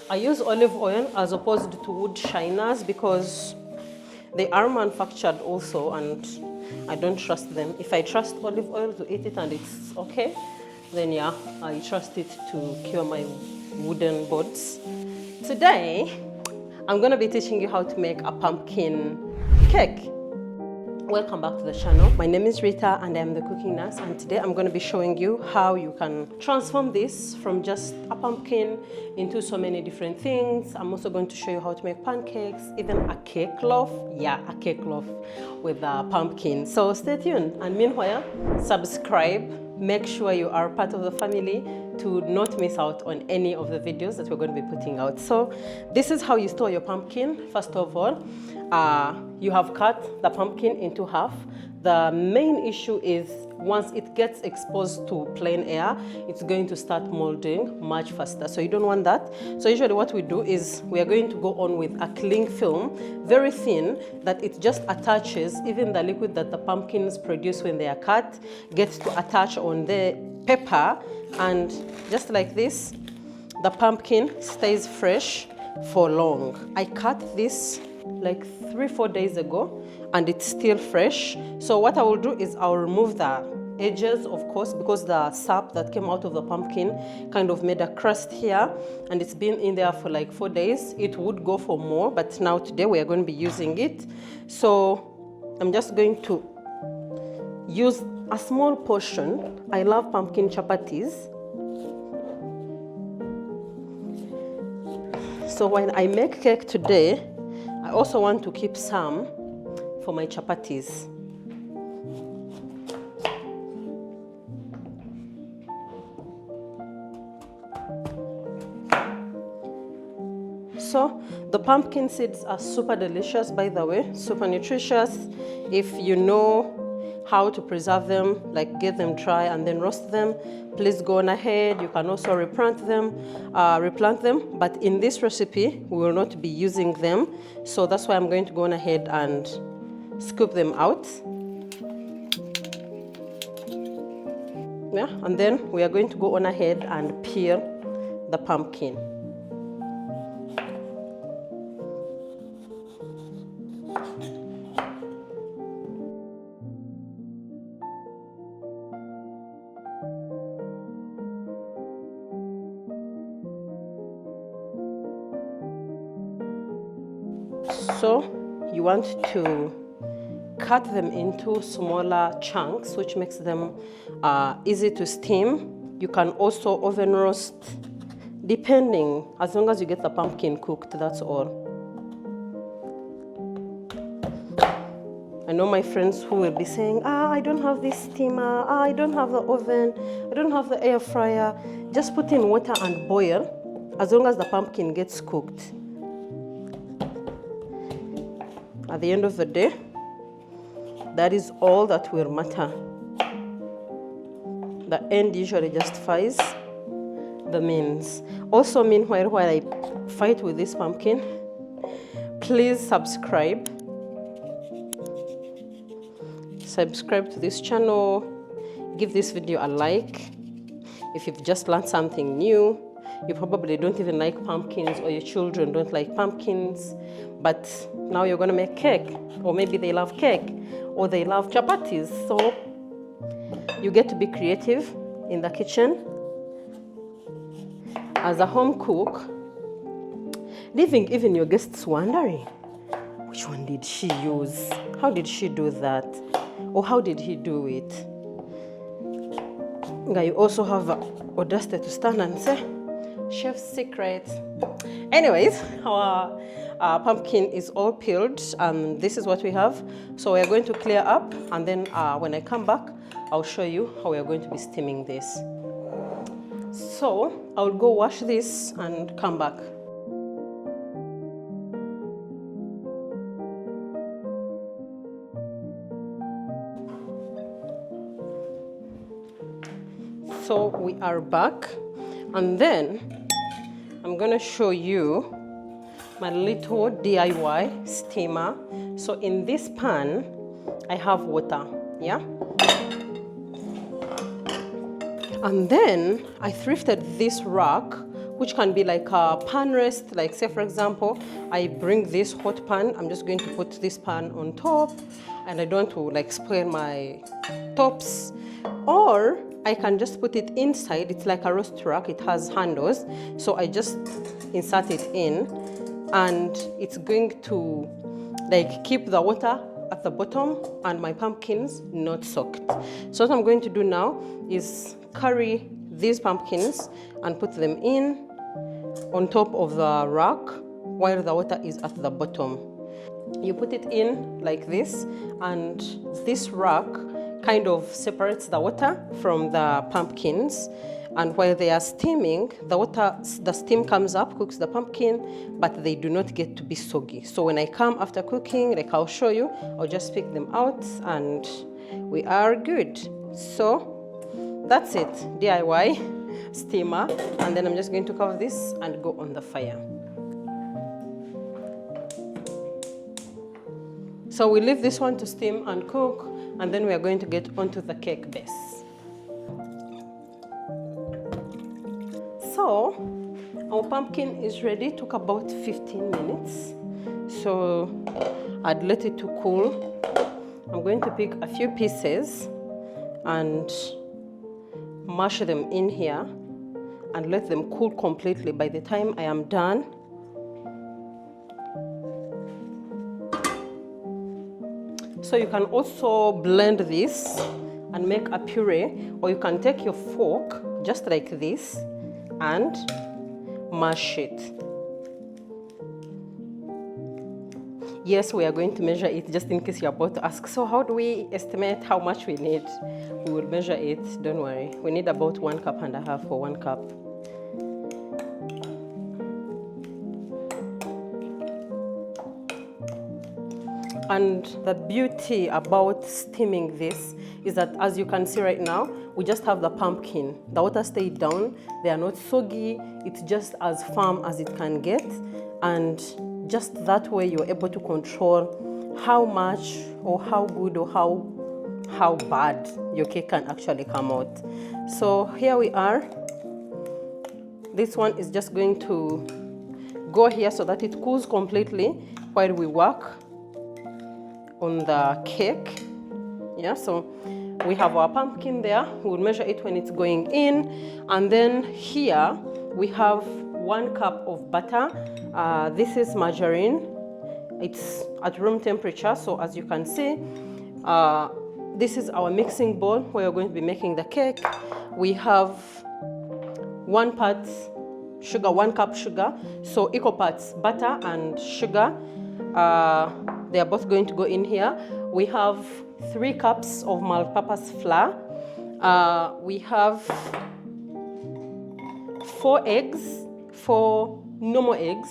I use olive oil as opposed to wood shiners because they are manufactured also and I don't trust them. If I trust olive oil to eat it and it's okay, then yeah, I trust it to cure my wooden boards. Today, I'm gonna be teaching you how to make a pumpkin cake. Welcome back to the channel. My name is Rita and I'm the cooking nurse, and today I'm going to be showing you how you can transform this from just a pumpkin into so many different things. I'm also going to show you how to make pancakes, even a cake loaf. Yeah, a cake loaf with a pumpkin. So stay tuned, and meanwhile, subscribe. Make sure you are part of the family to not miss out on any of the videos that we're going to be putting out. So this is how you store your pumpkin. First of all, you have cut the pumpkin into half. The main issue is once it gets exposed to plain air, it's going to start molding much faster. So you don't want that. So usually what we do is we are going to go on with a cling film, very thin, that it just attaches. Even the liquid that the pumpkins produce when they are cut gets to attach on the paper, and just like this, the pumpkin stays fresh for long. I cut this like 3-4 days ago and it's still fresh. So what I will do is I'll remove the edges, of course, because the sap that came out of the pumpkin kind of made a crust here, and it's been in there for like 4 days. It would go for more, but now today we are going to be using it. So I'm just going to use a small portion. I love pumpkin chapatis. So when I make cake today, I also want to keep some for my chapatis. So the pumpkin seeds are super delicious, by the way, super nutritious. If you know how to preserve them, like get them dry and then roast them, please go on ahead. You can also replant them, but in this recipe we will not be using them, so that's why I'm going to go on ahead and scoop them out. Yeah, and then we are going to go on ahead and peel the pumpkin. So you want to cut them into smaller chunks, which makes them easy to steam. You can also oven roast, depending, as long as you get the pumpkin cooked, that's all. I know my friends who will be saying, I don't have this steamer, I don't have the oven, I don't have the air fryer. Just put in water and boil, as long as the pumpkin gets cooked. At the end of the day, that is all that will matter. The end usually justifies the means. Also, meanwhile, while I fight with this pumpkin, please subscribe. Subscribe to this channel. Give this video a like. If you've just learned something new, you probably don't even like pumpkins, or your children don't like pumpkins, but now you're going to make cake, or maybe they love cake, or they love chapatis. So you get to be creative in the kitchen as a home cook, leaving even your guests wondering, which one did she use? How did she do that? Or how did he do it? You also have audacity to stand and say, chef's secret. Anyways, our pumpkin is all peeled, and this is what we have. So we are going to clear up, and then when I come back, I'll show you how we are going to be steaming this. So I'll go wash this and come back. So we are back, and then I'm gonna show you my little DIY steamer. So in this pan, I have water, yeah? And then I thrifted this rack which can be like a pan rest. Like say for example, I bring this hot pan, I'm just going to put this pan on top, and I don't want to like spoil my tops. Or I can just put it inside. It's like a roast rack, it has handles, so I just insert it in, and it's going to like keep the water at the bottom and my pumpkins not soaked. So what I'm going to do now is carry these pumpkins and put them in on top of the rack while the water is at the bottom. You put it in like this, and this rack kind of separates the water from the pumpkins, and while they are steaming, the steam comes up, cooks the pumpkin, but they do not get to be soggy. So when I come after cooking, like I'll show you, I'll just pick them out and we are good. So that's it, DIY steamer. And then I'm just going to cover this and go on the fire. So we leave this one to steam and cook, and then we are going to get onto the cake base. So our pumpkin is ready, took about 15 minutes. So I'd let it to cool. I'm going to pick a few pieces and mash them in here and let them cool completely. By the time I am done, so you can also blend this and make a puree, or you can take your fork just like this and mash it. Yes, we are going to measure it just in case you're about to ask, so how do we estimate how much we need? We will measure it, don't worry. We need about 1.5 cups for 1 cup. And the beauty about steaming this is that, as you can see right now, we just have the pumpkin. The water stayed down, they are not soggy, it's just as firm as it can get. And just that way you're able to control how much or how good or how bad your cake can actually come out. So here we are. This one is just going to go here so that it cools completely while we work on the cake. Yeah, so we have our pumpkin there. We'll measure it when it's going in. And then here we have 1 cup of butter. This is margarine. It's at room temperature. So as you can see, this is our mixing bowl where we're going to be making the cake. We have 1 part sugar, 1 cup sugar. So equal parts butter and sugar. They are both going to go in here. We have 3 cups of all-purpose flour. We have 4 eggs, 4 normal eggs.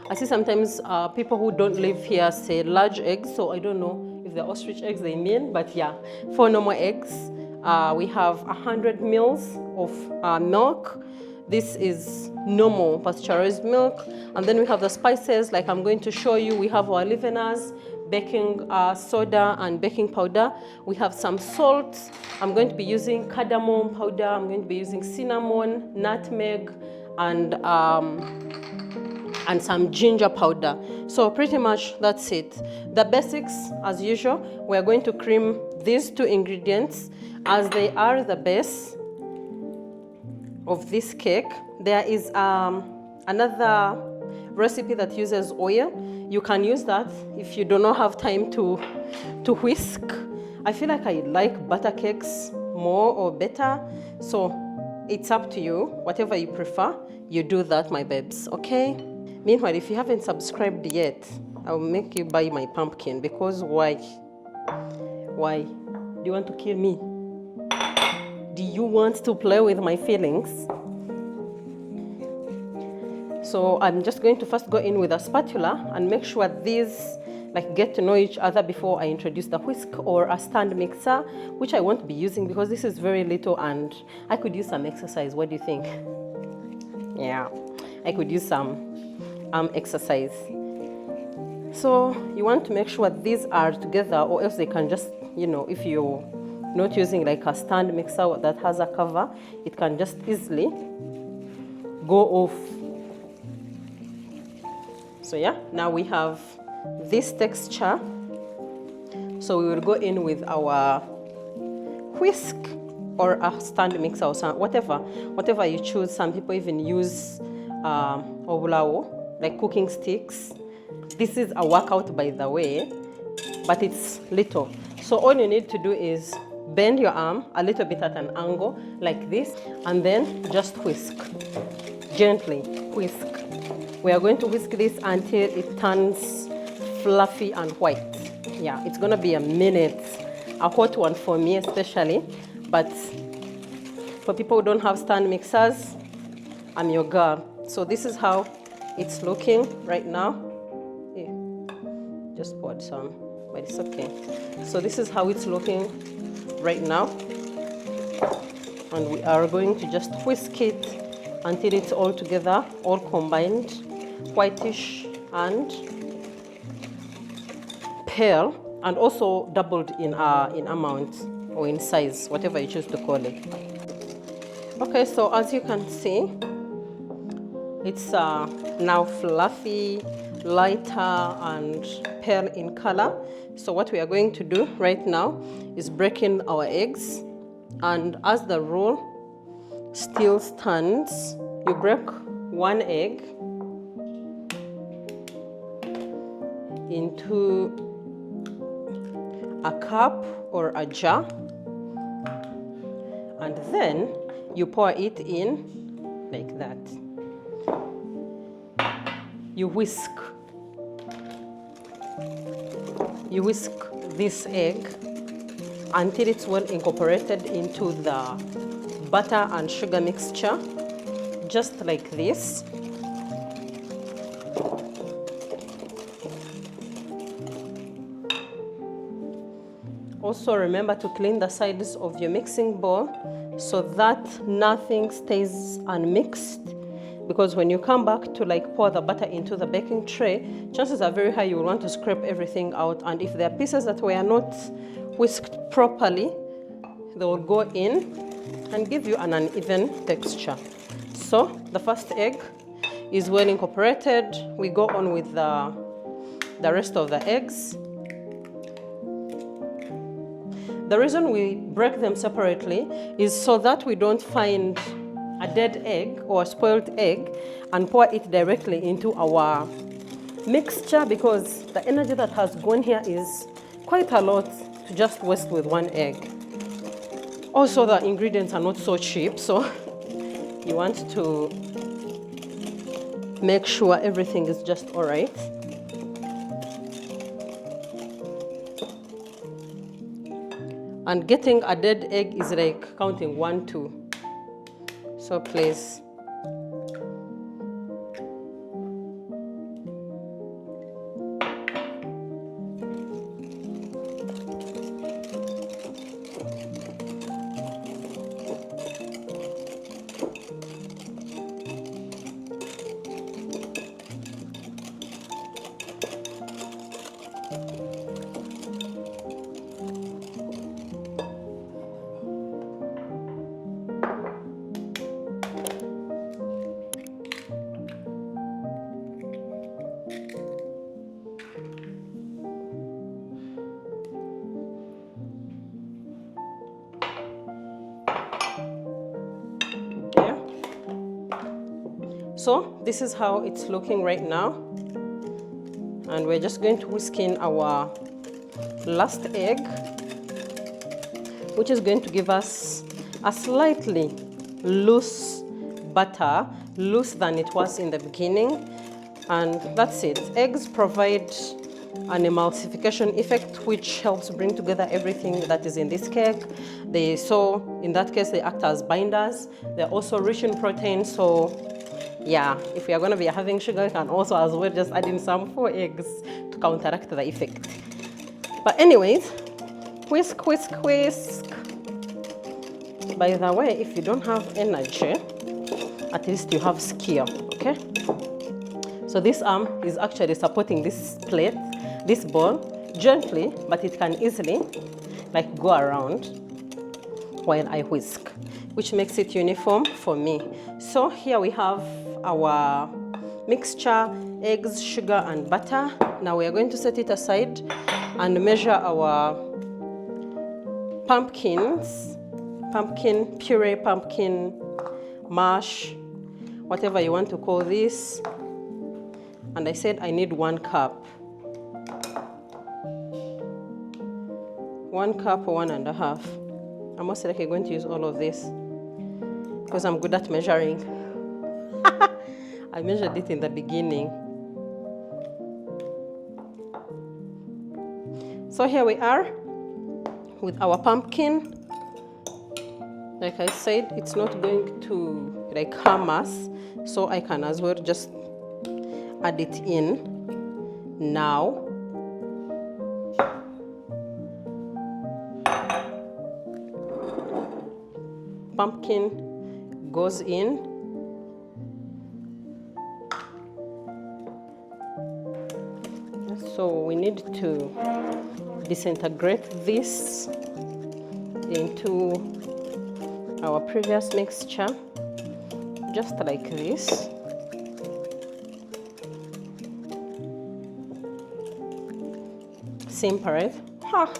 I see sometimes people who don't live here say large eggs, so I don't know if they're ostrich eggs they mean, but yeah, 4 normal eggs. We have 100 mils of milk. This is normal pasteurized milk. And then we have the spices, like I'm going to show you. We have our leaveners, baking soda and baking powder. We have some salt. I'm going to be using cardamom powder. I'm going to be using cinnamon, nutmeg, and some ginger powder. So pretty much that's it. The basics, as usual, we're going to cream these 2 ingredients as they are the base of this cake. There is another recipe that uses oil. You can use that if you do not have time to whisk. I feel like I like butter cakes more or better, so it's up to you. Whatever you prefer, you do that, my babes, okay? Meanwhile, if you haven't subscribed yet, I'll make you buy my pumpkin, because why? Why? Do you want to kill me? Do you want to play with my feelings? So I'm just going to first go in with a spatula and make sure these like get to know each other before I introduce the whisk or a stand mixer, which I won't be using because this is very little and I could use some exercise. What do you think? Yeah, I could use some exercise. So you want to make sure these are together, or else they can just, you know, if you're not using like a stand mixer that has a cover, it can just easily go off. So yeah, now we have this texture. So we will go in with our whisk or a stand mixer or whatever you choose. Some people even use obulao, like cooking sticks. This is a workout, by the way, but it's little. So all you need to do is bend your arm a little bit at an angle like this, and then just whisk, gently whisk. We are going to whisk this until it turns fluffy and white. Yeah, it's gonna be a minute, a hot one for me especially, but for people who don't have stand mixers, I'm your girl. So this is how it's looking right now. Yeah, just poured some, but it's okay. So this is how it's looking right now, and we are going to just whisk it until it's all together, all combined, whitish and pale, and also doubled in amount or in size, whatever you choose to call it. Okay, so as you can see, it's now fluffy, lighter and pale in color. So what we are going to do right now is break in our eggs, and as the roll still stands, you break one egg into a cup or a jar, and then you pour it in like that. You whisk this egg until it's well incorporated into the butter and sugar mixture, just like this. Also remember to clean the sides of your mixing bowl so that nothing stays unmixed, because when you come back to pour the butter into the baking tray, chances are very high you will want to scrape everything out, and if there are pieces that were not whisked properly, they will go in and give you an uneven texture. So the first egg is well incorporated. We go on with the rest of the eggs. The reason we break them separately is so that we don't find a dead egg or a spoiled egg and pour it directly into our mixture, because the energy that has gone here is quite a lot to just waste with one egg. Also, the ingredients are not so cheap, so you want to make sure everything is just all right. And getting a dead egg is like counting 1, 2. So please. So this is how it's looking right now, and we're just going to whisk in our last egg, which is going to give us a slightly loose butter, loose than it was in the beginning, and that's it. Eggs provide an emulsification effect which helps bring together everything that is in this cake. So in that case, they act as binders. They're also rich in protein, so yeah, if we are going to be having sugar, we can also as well just add in some 4 eggs to counteract the effect. But anyways, whisk, whisk, whisk. By the way, if you don't have energy, at least you have skill, okay? So this arm is actually supporting this plate, this bowl, gently, but it can easily go around while I whisk. which makes it uniform for me. So here we have our mixture, eggs, sugar, and butter. Now we are going to set it aside and measure our pumpkins, pumpkin puree, pumpkin mash, whatever you want to call this. And I said I need 1 cup. 1 cup or 1.5. I'm most likely going to use all of this because I'm good at measuring. I measured it in the beginning. So here we are with our pumpkin. Like I said, it's not going to like harm us, so I can as well just add it in now. Pumpkin goes in. So we need to disintegrate this into our previous mixture, just like this. Simple, right? Ha!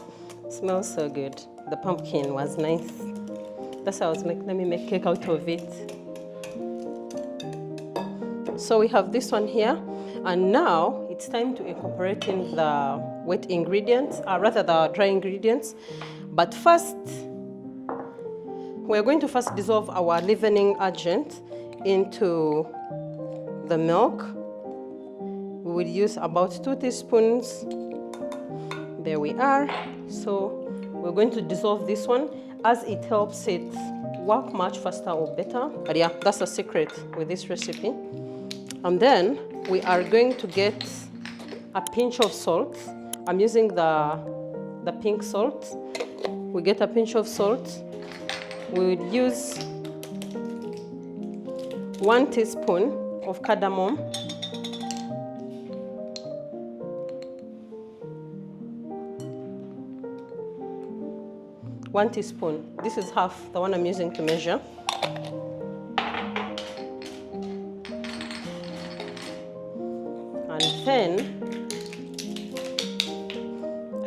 Smells so good. The pumpkin was nice. That's why I was like, let me make cake out of it. So we have this one here, and now it's time to incorporate in the wet ingredients, rather the dry ingredients. But first, we're going to first dissolve our leavening agent into the milk. We will use about 2 teaspoons. There we are. So we're going to dissolve this one as it helps it work much faster or better. But yeah, that's a secret with this recipe. And then we are going to get a pinch of salt. I'm using the pink salt. We get a pinch of salt. We will use 1 teaspoon of cardamom. One teaspoon. This is half the one I'm using to measure. And then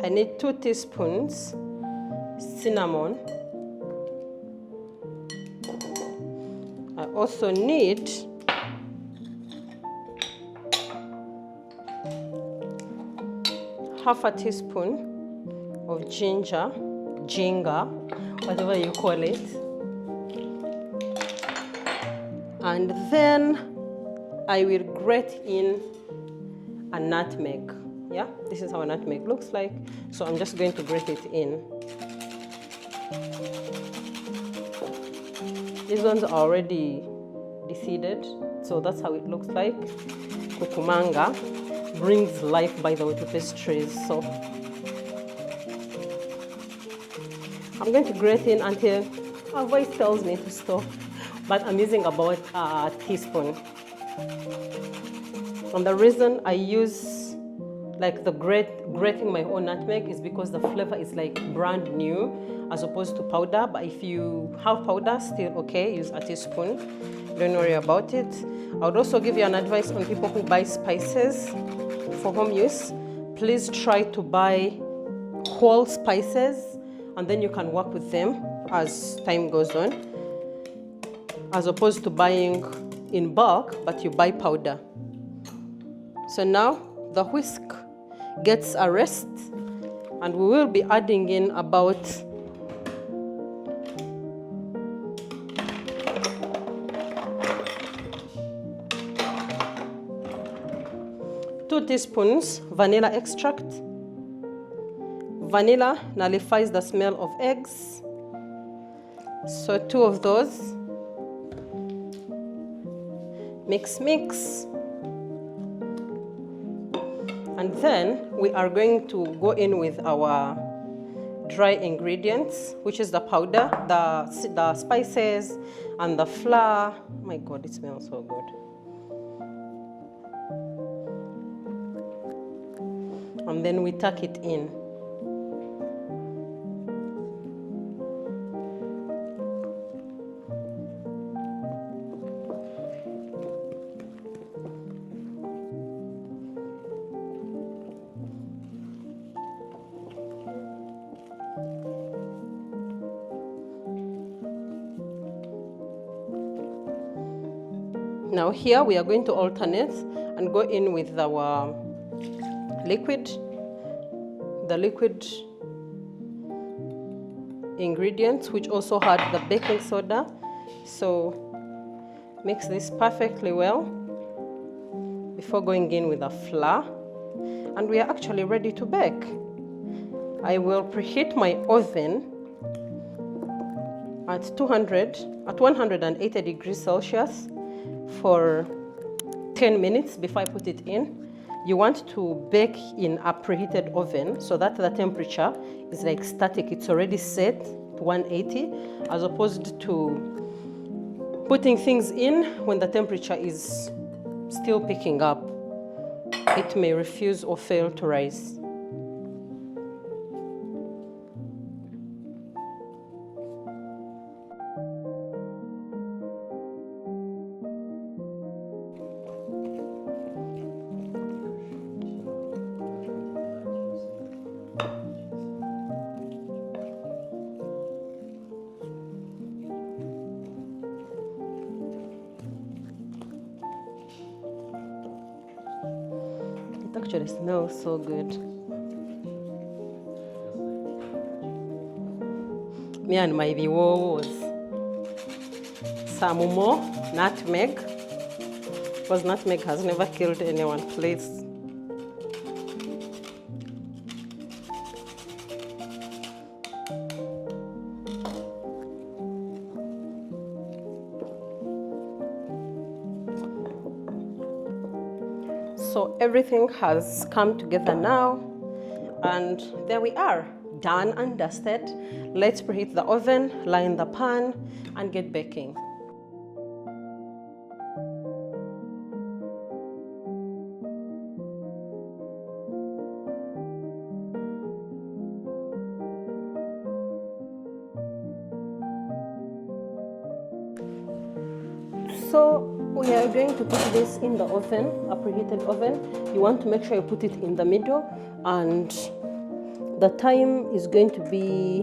I need 2 teaspoons cinnamon. I also need half a teaspoon of ginger, whatever you call it. And then I will grate in a nutmeg. Yeah, this is how a nutmeg looks like. So I'm just going to grate it in. These ones are already deseeded, so that's how it looks like. Kukumanga brings life, by the way, to pastries. So I'm going to grate in until my voice tells me to stop, but I'm using about a teaspoon. And the reason I use like the grating my own nutmeg is because the flavor is like brand new as opposed to powder. But if you have powder, still okay, use a teaspoon. Don't worry about it. I would also give you an advice on people who buy spices for home use. Please try to buy whole spices, and then you can work with them as time goes on, as opposed to buying in bulk, but you buy powder. So now the whisk gets a rest, and we will be adding in about 2 teaspoons vanilla extract. Vanilla nullifies the smell of eggs. So 2 of those. Mix. And then we are going to go in with our dry ingredients, which is the powder, the spices, and the flour. Oh my God, it smells so good. And then we tuck it in. Now here we are going to alternate and go in with our liquid, the liquid ingredients, which also had the baking soda. So mix this perfectly well before going in with the flour, and we are actually ready to bake. I will preheat my oven at 180 degrees Celsius for 10 minutes before I put it in. You want to bake in a preheated oven so that the temperature is like static. It's already set to 180, as opposed to putting things in when the temperature is still picking up. It may refuse or fail to rise. It actually smells so good. Me and my viewers. Some more nutmeg, because nutmeg has never killed anyone, please. So everything has come together now, and there we are, done and dusted. Let's preheat the oven, line the pan, and get baking. So we are going to put this in the oven, a preheated oven. You want to make sure you put it in the middle, and the time is going to be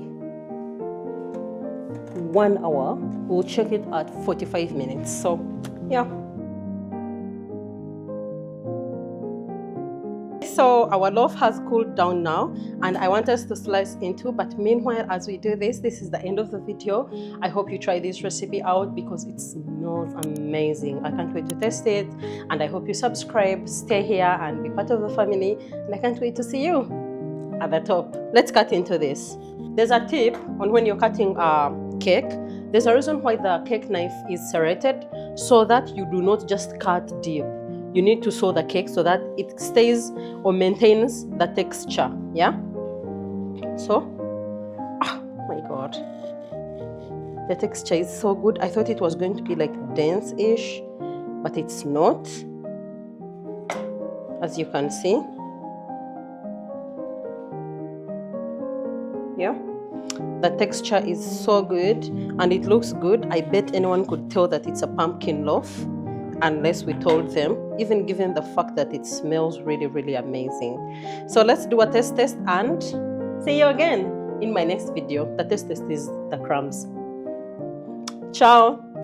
1 hour. We'll check it at 45 minutes. So yeah. So our loaf has cooled down now, and I want us to slice into, but meanwhile, as we do this is the end of the video. I hope you try this recipe out because it smells amazing. I can't wait to test it, and I hope you subscribe, stay here, and be part of the family, and I can't wait to see you at the top. Let's cut into this. There's a tip on when you're cutting a cake. There's a reason why the cake knife is serrated, so that you do not just cut deep. You need to sew the cake so that it stays or maintains the texture, yeah? So, oh my God. The texture is so good. I thought it was going to be like dense-ish, but it's not, as you can see. Yeah? The texture is so good, and it looks good. I bet anyone could tell that it's a pumpkin loaf, unless we told them, even given the fact that it smells really, really amazing. So let's do a taste test and see you again in my next video. The taste test is the crumbs. Ciao.